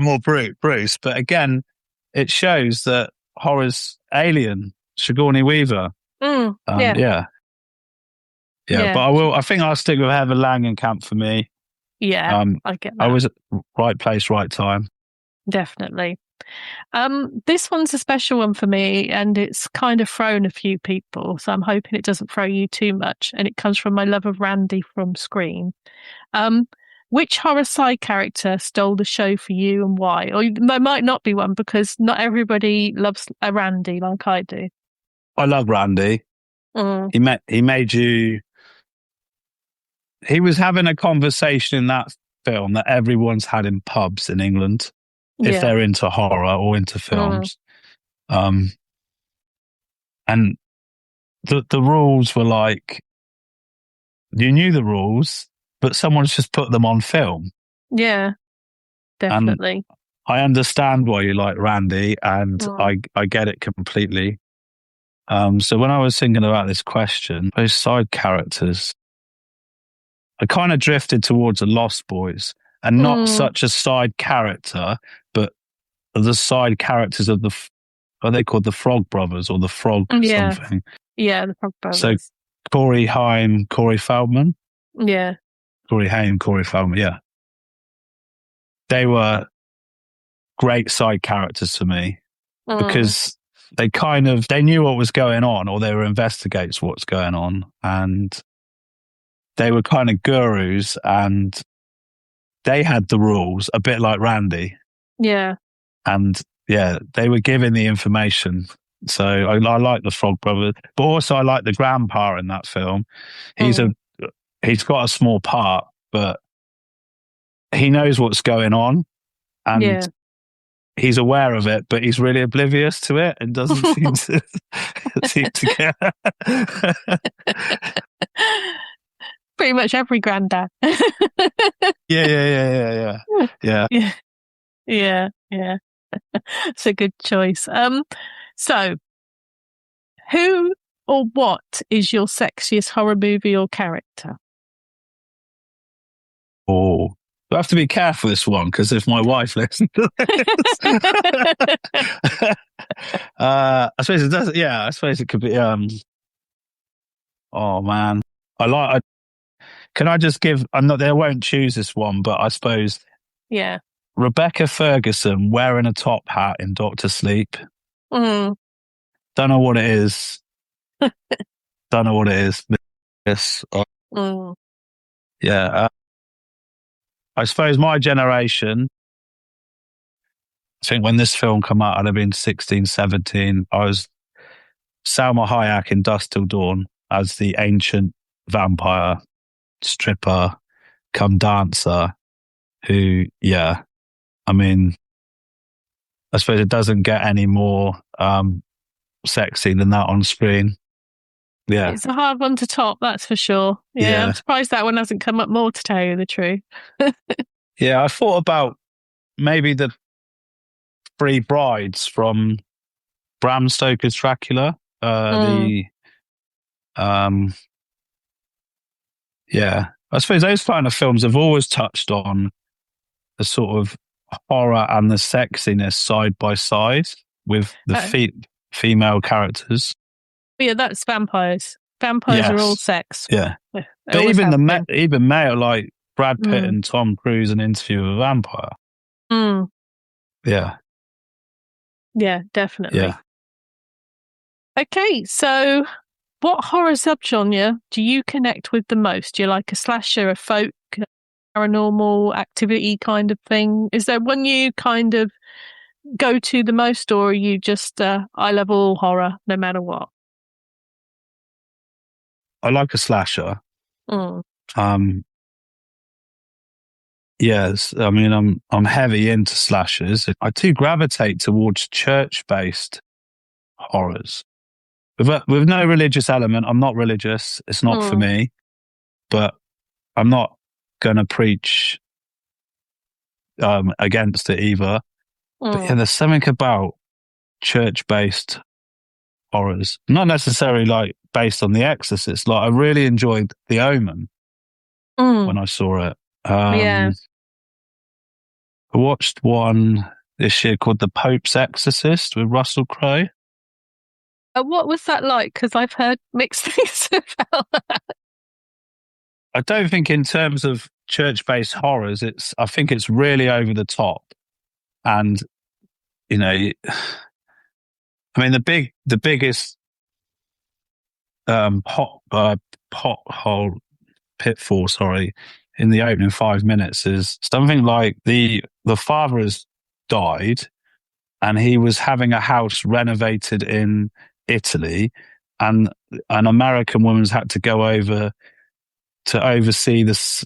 more Bruce, but again, it shows that horror's alien, Sigourney Weaver. Yeah. But I think I'll stick with Heather Langenkamp for me. Yeah, I get that. I was at right place, right time. Definitely. This one's a special one for me, and it's kind of thrown a few people, so I'm hoping it doesn't throw you too much. And it comes from my love of Randy from Scream. Which horror side character stole the show for you, and why? Or there might not be one, because not everybody loves a Randy like I do. I love Randy. He made you. He was having a conversation in that film that everyone's had in pubs in England, if they're into horror or into films. And the rules were like, you knew the rules, but someone's just put them on film. Yeah, definitely. And I understand why you like Randy, and I get it completely. So when I was thinking about this question, those side characters, I kind of drifted towards the Lost Boys, and not such a side character, but the side characters of are they called the Frog Brothers or the Frog something? Yeah, the Frog Brothers. So Corey Haim, Corey Feldman? Yeah. Corey Haim, Corey Feldman, yeah. They were great side characters for me because they knew what was going on, or they were investigating what's going on, and they were kind of gurus, and they had the rules, a bit like Randy. Yeah. And yeah, they were giving the information. So I like the Frog Brothers, but also I like the grandpa in that film. He's got a small part, but he knows what's going on, and he's aware of it, but he's really oblivious to it and doesn't seem to care. Pretty much every granddad. Yeah. It's a good choice. So who or what is your sexiest horror movie or character? Oh, I have to be careful this one, because if my wife listens to this, I suppose it does. Yeah, I suppose it could be. Oh man, can I just give? I won't choose this one, but I suppose. Yeah. Rebecca Ferguson wearing a top hat in Doctor Sleep. Don't know what it is. Yes. Yeah. I suppose my generation, I think when this film came out, I'd have been 16, 17. I was Salma Hayek in Dusk Till Dawn as the ancient vampire stripper come dancer who, yeah, I mean, I suppose it doesn't get any more sexy than that on screen. Yeah. It's a hard one to top, that's for sure. Yeah. I'm surprised that one hasn't come up more, to tell you the truth. Yeah, I thought about maybe the Three Brides from Bram Stoker's Dracula. Yeah, I suppose those kind of films have always touched on the sort of horror and the sexiness side by side with the female characters. Yeah, that's vampires. Vampires are all sex. Yeah, but even even male, like Brad Pitt and Tom Cruise, an interview with a vampire. Yeah. Yeah, definitely. Yeah. Okay, so what horror subgenre do you connect with the most? Do you like a slasher, a folk, paranormal activity kind of thing? Is there one you kind of go to the most, or are you just I love all horror no matter what? I like a slasher. Yes, I mean I'm heavy into slashers. I do gravitate towards church-based horrors with no religious element. I'm not religious. It's not for me, but I'm not going to preach against it either. But yeah, there's something about church-based horrors, not necessarily like based on The Exorcist. Like I really enjoyed The Omen when I saw it. I watched one this year called The Pope's Exorcist with Russell Crowe. What was that like? Because I've heard mixed things about that. I don't think in terms of church-based horrors, I think it's really over the top. And, you know, I mean, the biggest pitfall, in the opening 5 minutes is something like the father has died and he was having a house renovated in Italy, and an American woman's had to go over to oversee the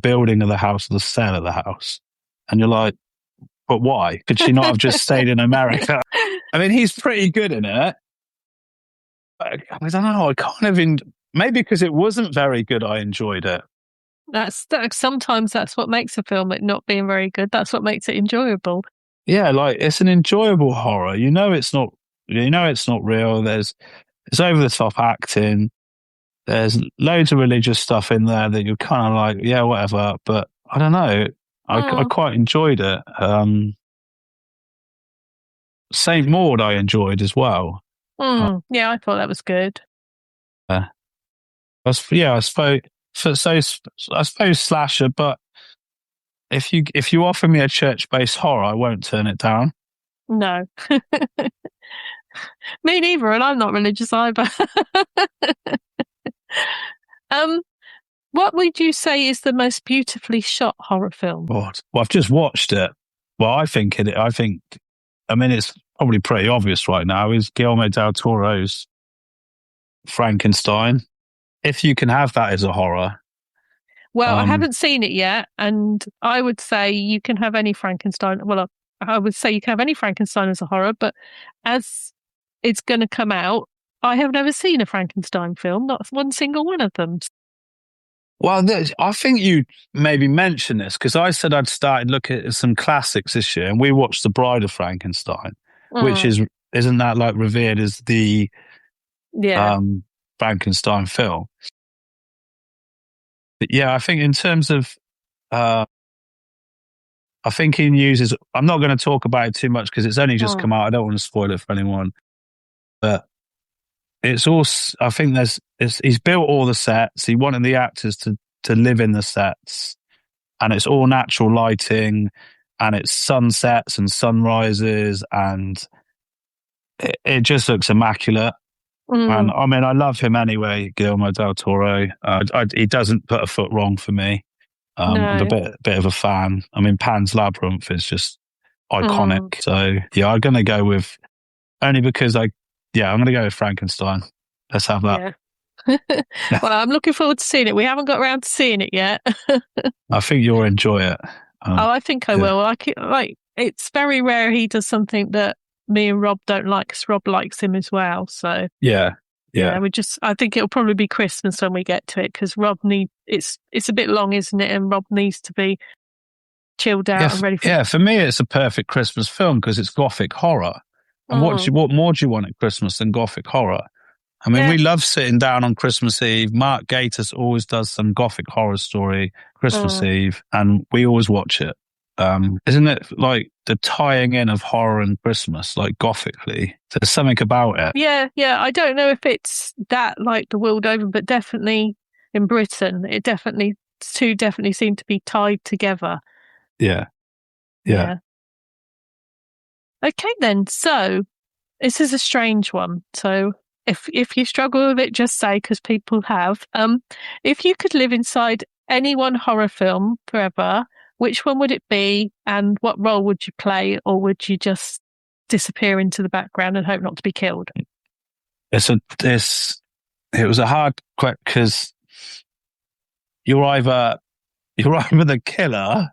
building of the house, the sale of the house. And you're like, but why? Could she not have just stayed in America? I mean, he's pretty good in it. I don't know. I kind of maybe because it wasn't very good, I enjoyed it. Sometimes that's what makes a film it not being very good. That's what makes it enjoyable. Yeah, like it's an enjoyable horror. You know it's not real. It's over the top acting. There's loads of religious stuff in there that you're kind of like, yeah, whatever. But I don't know. I quite enjoyed it. Saint Maud I enjoyed as well. Yeah, I thought that was good. I suppose slasher, but if you offer me a church-based horror, I won't turn it down. No. Me neither, and I'm not religious either. What would you say is the most beautifully shot horror film? Well, I've just watched it. Well, I mean, it's probably pretty obvious right now, is Guillermo del Toro's Frankenstein. If you can have that as a horror. Well, I haven't seen it yet, and I would say you can have any Frankenstein. Well, I would say you can have any Frankenstein as a horror, but as it's going to come out, I have never seen a Frankenstein film, not one single one of them. Well, I think you maybe mentioned this because I said I'd started looking at some classics this year, and we watched The Bride of Frankenstein, which isn't that like revered as the Frankenstein film. But yeah, I think in terms of, I think he uses. I'm not going to talk about it too much because it's only just come out. I don't want to spoil it for anyone, but it's also. I think he's built all the sets. He wanted the actors to live in the sets, and it's all natural lighting, and it's sunsets and sunrises, and it just looks immaculate. And I mean, I love him anyway, Guillermo del Toro. He doesn't put a foot wrong for me. I'm a bit of a fan. I mean, Pan's Labyrinth is just iconic. So yeah, I'm going to go with, only because I'm going to go with Frankenstein. Let's have that. Yeah. Well, I'm looking forward to seeing it. We haven't got around to seeing it yet. I think you'll enjoy it. I think I will. It's very rare he does something that me and Rob don't like, because Rob likes him as well. So yeah. I think it'll probably be Christmas when we get to it, because it's a bit long, isn't it? And Rob needs to be chilled out and ready for. Yeah, for me, it's a perfect Christmas film because it's gothic horror. And what more do you want at Christmas than gothic horror? I mean, we love sitting down on Christmas Eve. Mark Gatiss always does some gothic horror story Christmas Eve, and we always watch it. Isn't it like the tying in of horror and Christmas, like gothically? There's something about it. Yeah. I don't know if it's that like the world over, but definitely in Britain, two definitely seem to be tied together. Yeah. Okay, then. So this is a strange one. So if you struggle with it, just say, because people have. If you could live inside any one horror film forever, which one would it be, and what role would you play, or would you just disappear into the background and hope not to be killed? It was a hard question, because you're either the killer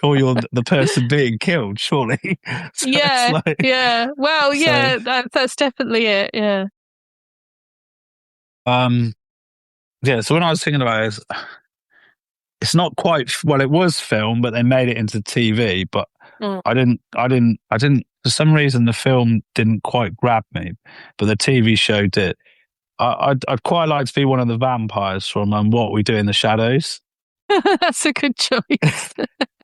or you're the person being killed, surely. So yeah. Well, yeah, that's definitely it. Yeah. So when I was thinking about it, it's not quite, well, it was film, but they made it into TV, but I didn't, for some reason, the film didn't quite grab me, but the TV show did. I'd quite like to be one of the vampires from What We Do in the Shadows. That's a good choice.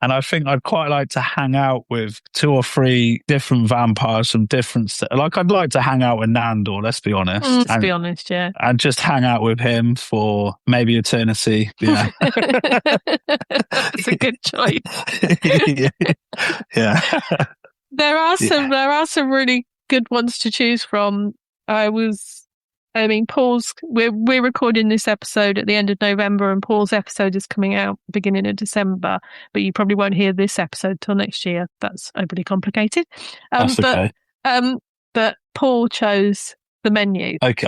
And I think I'd quite like to hang out with 2 or 3 different vampires from different... Like, I'd like to hang out with Nandor, let's be honest. Yeah. And just hang out with him for maybe eternity. Yeah. That's a good choice. Yeah. There are some really good ones to choose from. We're recording this episode at the end of November, and Paul's episode is coming out beginning of December, but you probably won't hear this episode till next year. That's overly complicated. That's okay. But Paul chose the menu. Okay.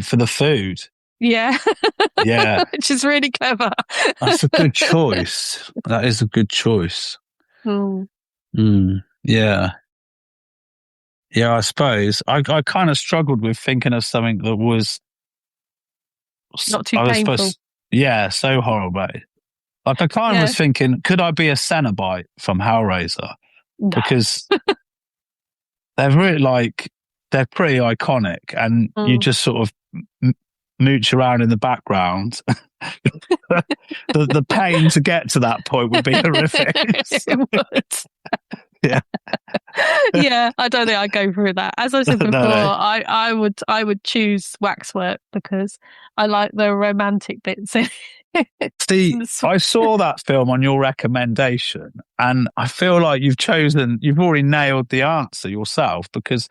For the food. Yeah. Yeah. Which is really clever. That's a good choice. That is a good choice. Yeah. Yeah, I suppose. I kind of struggled with thinking of something that was not too painful. So horrible. Like, I kind of was thinking, could I be a Cenobite from Hellraiser? No. Because they're really they're pretty iconic, and you just sort of mooch around in the background. the pain to get to that point would be horrific. It would. Yeah. Yeah, I don't think I'd go through that. As I said before, no. I would choose Waxwork because I like the romantic bits. See, I saw that film on your recommendation, and I feel like you've already nailed the answer yourself, because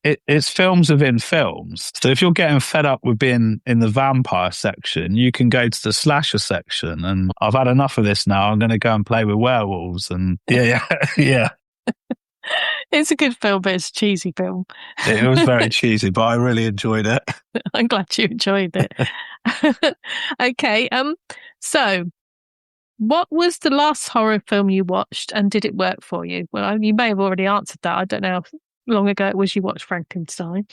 it's films within films. So if you're getting fed up with being in the vampire section, you can go to the slasher section, and I've had enough of this now. I'm going to go and play with werewolves, and yeah. It's a good film, but it's a cheesy film. It was very cheesy, but I really enjoyed it. I'm glad you enjoyed it. Okay, so what was the last horror film you watched, and did it work for you? Well, you may have already answered that. I don't know how long ago it was you watched Frankenstein.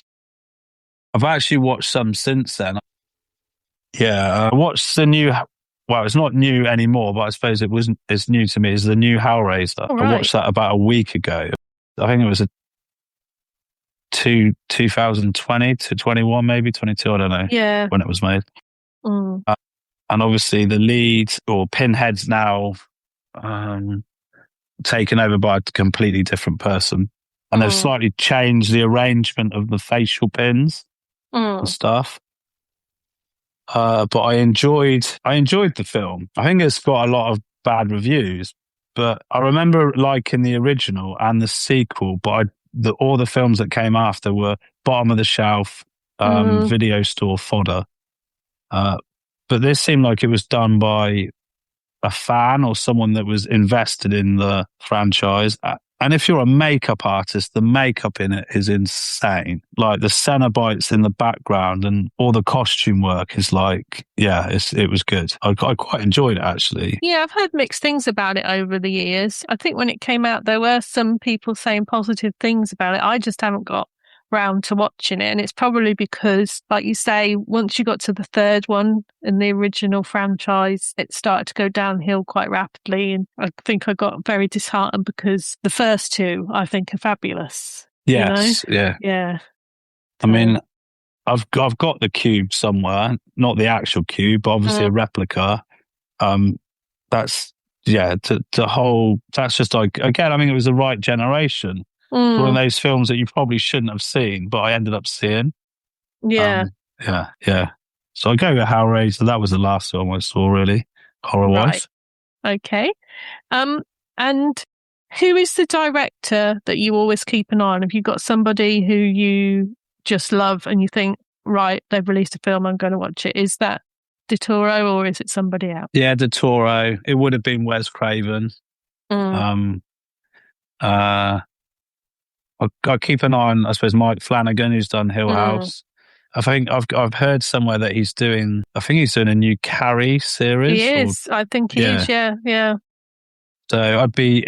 I've actually watched some since then. Yeah, I watched the new... Well, it's not new anymore, but I suppose it's new to me. It's the new Hellraiser. Right. I watched that about a week ago. I think it was 2020 to 21, maybe 22. I don't know. Yeah. When it was made. And obviously the lead, or Pinhead's now taken over by a completely different person. And they've slightly changed the arrangement of the facial pins and stuff. But I enjoyed the film. I think it's got a lot of bad reviews, but I remember liking the original and the sequel. But all the films that came after were bottom of the shelf, video store fodder. But this seemed like it was done by a fan or someone that was invested in the franchise. And if you're a makeup artist, the makeup in it is insane. Like the Cenobites in the background and all the costume work is like, yeah, it was good. I quite enjoyed it, actually. Yeah, I've heard mixed things about it over the years. I think when it came out, there were some people saying positive things about it. I just haven't got round to watching it. And it's probably because, like you say, once you got to the third one in the original franchise, it started to go downhill quite rapidly. And I think I got very disheartened because the first two, I think, are fabulous. Yes, yeah. Yeah. I mean, I've got the cube somewhere, not the actual cube, but obviously a replica. That's, yeah, that's just like, again, I mean, it was the right generation. One of those films that you probably shouldn't have seen, but I ended up seeing. Yeah. Yeah. So I go with Hellraiser. That was the last film I saw, really, horror-wise. Right. Okay. And who is the director that you always keep an eye on? Have you got somebody who you just love and you think, right, they've released a film, I'm going to watch it? Is that Del Toro or is it somebody else? Yeah, Del Toro. It would have been Wes Craven. I keep an eye on, I suppose, Mike Flanagan, who's done Hill House. I think I've heard somewhere that he's doing a new Carrie series. He is. I think he is. Yeah. So I'd be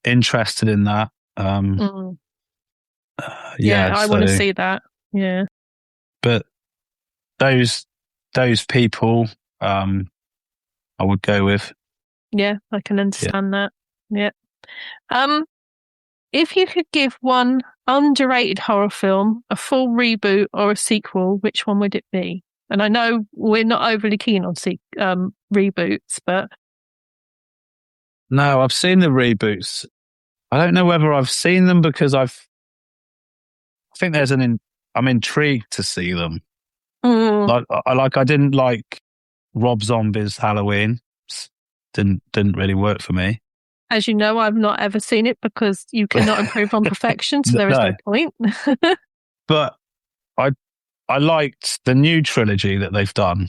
interested in that. I want to see that. Yeah. But those people, I would go with. Yeah, I can understand that. Yeah. If you could give one underrated horror film a full reboot or a sequel, which one would it be? And I know we're not overly keen on reboots, but... No, I've seen the reboots. I don't know whether I've seen them because I think I'm intrigued to see them. I didn't like Rob Zombie's Halloween. Didn't really work for me. As you know, I've not ever seen it because you cannot improve on perfection, so there is no point. But I liked the new trilogy that they've done.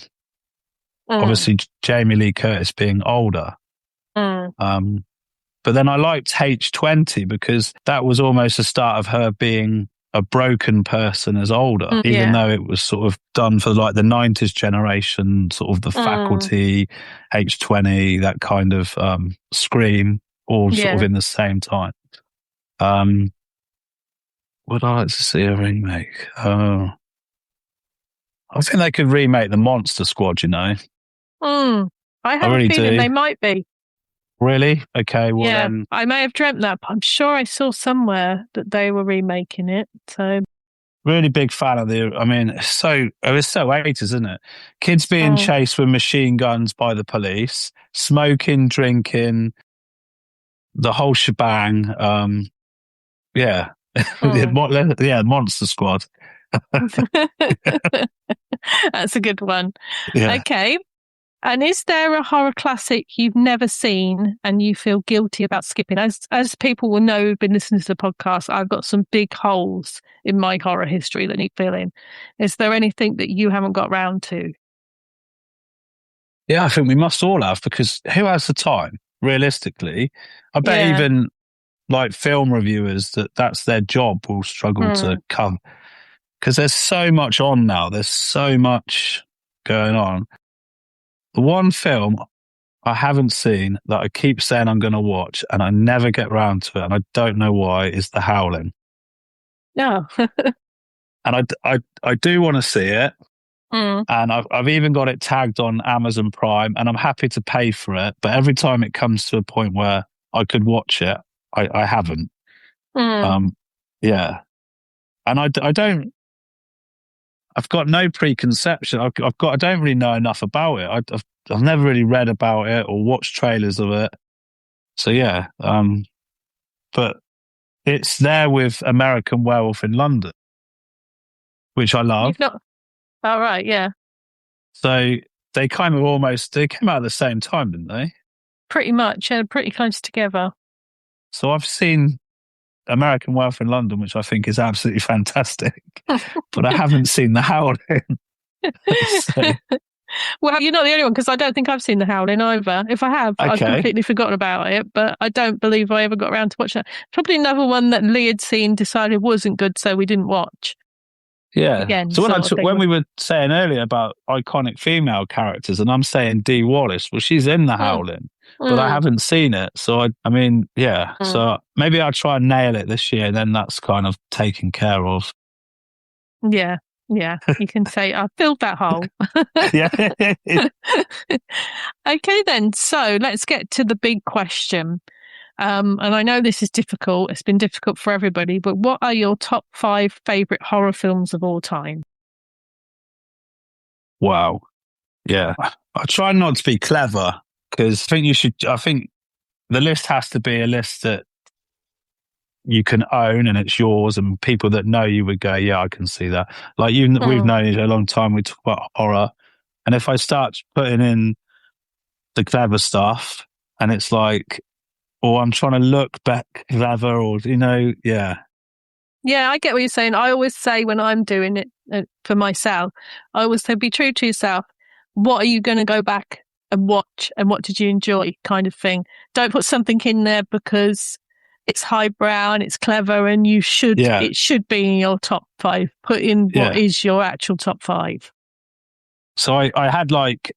Obviously, Jamie Lee Curtis being older. But then I liked H20 because that was almost the start of her being a broken person as older, even though it was sort of done for like the 90s generation, sort of the Faculty, H20, that kind of Scream, all sort of in the same time. Would I like to see a remake? I think they could remake the Monster Squad, you know. I have a feeling they might be. Really? Okay, well then... I may have dreamt that, but I'm sure I saw somewhere that they were remaking it, so... Really big fan of it was so 80s, isn't it? Kids being chased with machine guns by the police, smoking, drinking, the whole shebang. Monster Squad. That's a good one. Yeah. Okay. And is there a horror classic you've never seen and you feel guilty about skipping? As people will know who've been listening to the podcast, I've got some big holes in my horror history that need filling. Is there anything that you haven't got round to? Yeah, I think we must all have, because who has the time, realistically? I bet even like film reviewers that's their job will struggle to come, because there's so much on now. There's so much going on. The one film I haven't seen that I keep saying I'm going to watch and I never get round to it, and I don't know why, is The Howling. No. And I do want to see it. And I've even got it tagged on Amazon Prime, and I'm happy to pay for it. But every time it comes to a point where I could watch it, I haven't. Yeah. And I don't... I've got no preconception. I don't really know enough about it. I've never really read about it or watched trailers of it. So yeah, but it's there with American Werewolf in London, which I love. Oh, right, yeah. So they came out at the same time, didn't they? Pretty much, pretty close together. So I've seen American Werewolf in London, which I think is absolutely fantastic, but I haven't seen The Howling. So, Well, you're not the only one, because I don't think I've seen The Howling either. If I have, I've okay. completely forgotten about it, but I don't believe I ever got around to watching it. Probably another one that Lee had seen, decided wasn't good, so we didn't watch. Yeah. Again, So when thing. we were saying earlier about iconic female characters, and I'm saying Dee Wallace, well, she's in The Howling, but I haven't seen it. So I mean, yeah. So maybe I'll try and nail it this year, and then that's kind of taken care of. Yeah. Yeah. You can say, I filled that hole. Yeah. Okay, then. So let's get to the big question. And I know this is difficult. It's been difficult for everybody, but what are your top 5 favourite horror films of all time? Wow. Yeah. I try not to be clever, because I think the list has to be a list that you can own and it's yours, and people that know you would go, yeah, I can see that. Like we've known each other a long time. We talk about horror. And if I start putting in the clever stuff and it's like, or I'm trying to look back clever, or, yeah. Yeah, I get what you're saying. I always say when I'm doing it for myself, I always say, be true to yourself. What are you going to go back and watch, and what did you enjoy, kind of thing. Don't put something in there because it's highbrow and it's clever and it should be in your top 5. Put in what is your actual top 5. So I had like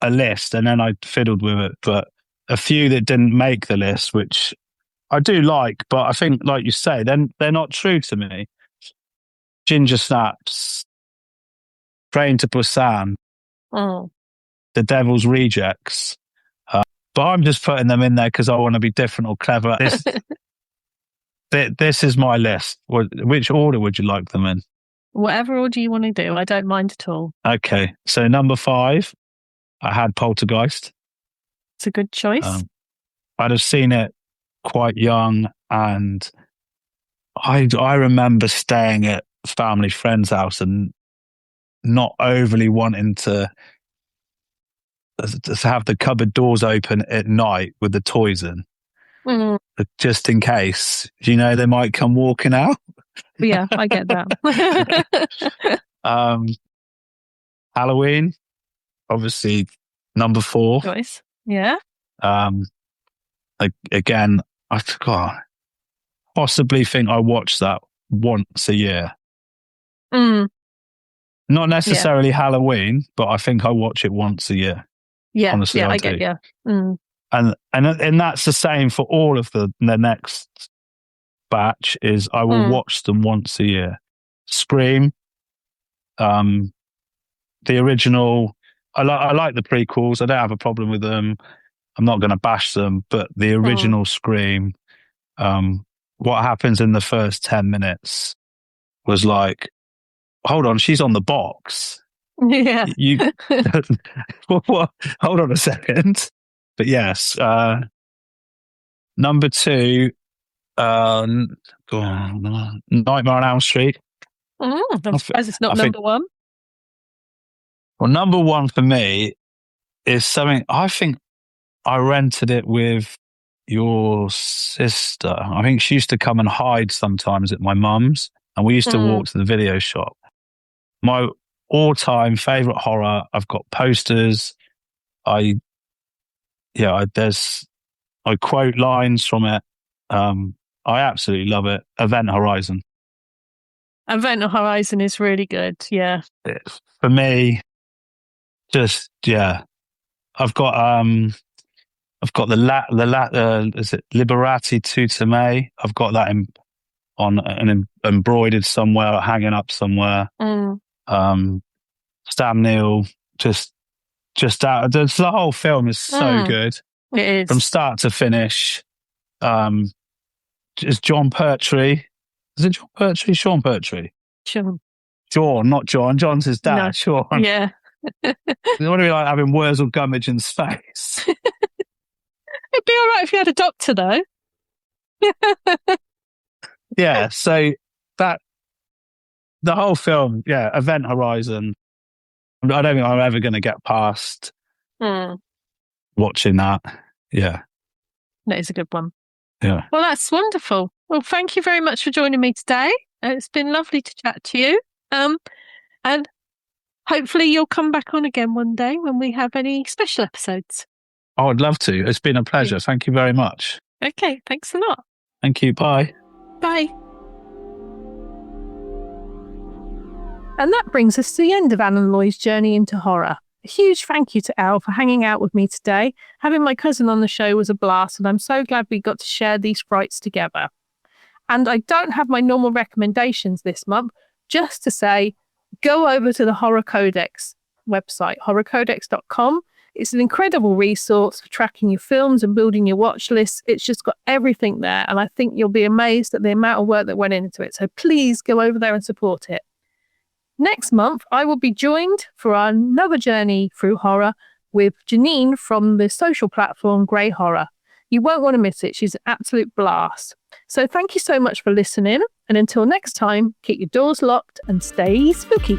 a list, and then I fiddled with it, but a few that didn't make the list, which I do like, but I think, like you say, then they're not true to me. Ginger Snaps, Train to Busan, The Devil's Rejects. But I'm just putting them in there because I want to be different or clever. This is my list. Which order would you like them in? Whatever order you want to do. I don't mind at all. Okay. So number 5, I had Poltergeist. It's a good choice. I'd have seen it quite young, and I remember staying at family friend's house and not overly wanting to have the cupboard doors open at night with the toys in, just in case, they might come walking out. Yeah, I get that. Halloween, obviously, number 4. Choice. Yeah. Again, I possibly think I watch that once a year. Not necessarily Halloween, but I think I watch it once a year. Yeah, honestly, I get you. And that's the same for all of the next batch. Is I will watch them once a year. Scream, the original. I like the prequels. I don't have a problem with them. I'm not going to bash them, but the original Scream, what happens in the first 10 minutes was like, hold on, she's on the box. Yeah. Hold on a second. But yes, number 2, Nightmare on Elm Street. I'm surprised it's not number 1. Well, number 1 for me is something, I think I rented it with your sister. I think she used to come and hide sometimes at my mum's, and we used to walk to the video shop. My all-time favorite horror. I've got posters. I quote lines from it. I absolutely love it. Event Horizon. Event Horizon is really good. Yeah. For me, just I've got the is it Liberati Tutte Me? I've got that on an embroidered somewhere, hanging up somewhere. Sam Neill, just out. The whole film is so good. It is from start to finish. Is John Pertwee? Is it John Pertwee? Sean Pertwee? Sean, not John. John's his dad. No. Sean. Yeah. It would be like having Wurzel Gummidge's face. It'd be all right if you had a doctor, though. Yeah. So that the whole film, Event Horizon. I don't think I'm ever going to get past watching that. Yeah. That is a good one. Yeah. Well, that's wonderful. Well, thank you very much for joining me today. It's been lovely to chat to you. And hopefully you'll come back on again one day when we have any special episodes. I would love to. It's been a pleasure. Thank you very much. Okay, thanks a lot. Thank you. Bye. Bye. And that brings us to the end of Anne and Lloyd's journey into horror. A huge thank you to Elle for hanging out with me today. Having my cousin on the show was a blast, and I'm so glad we got to share these frights together. And I don't have my normal recommendations this month, just to say, go over to the Horror Codex website, horrorcodex.com. It's an incredible resource for tracking your films and building your watch lists. It's just got everything there, and I think you'll be amazed at the amount of work that went into it. So please go over there and support it. Next month, I will be joined for another journey through horror with Geanine from the social platform Graeae Horror. You won't want to miss it. She's an absolute blast. So thank you so much for listening. And until next time, keep your doors locked and stay spooky.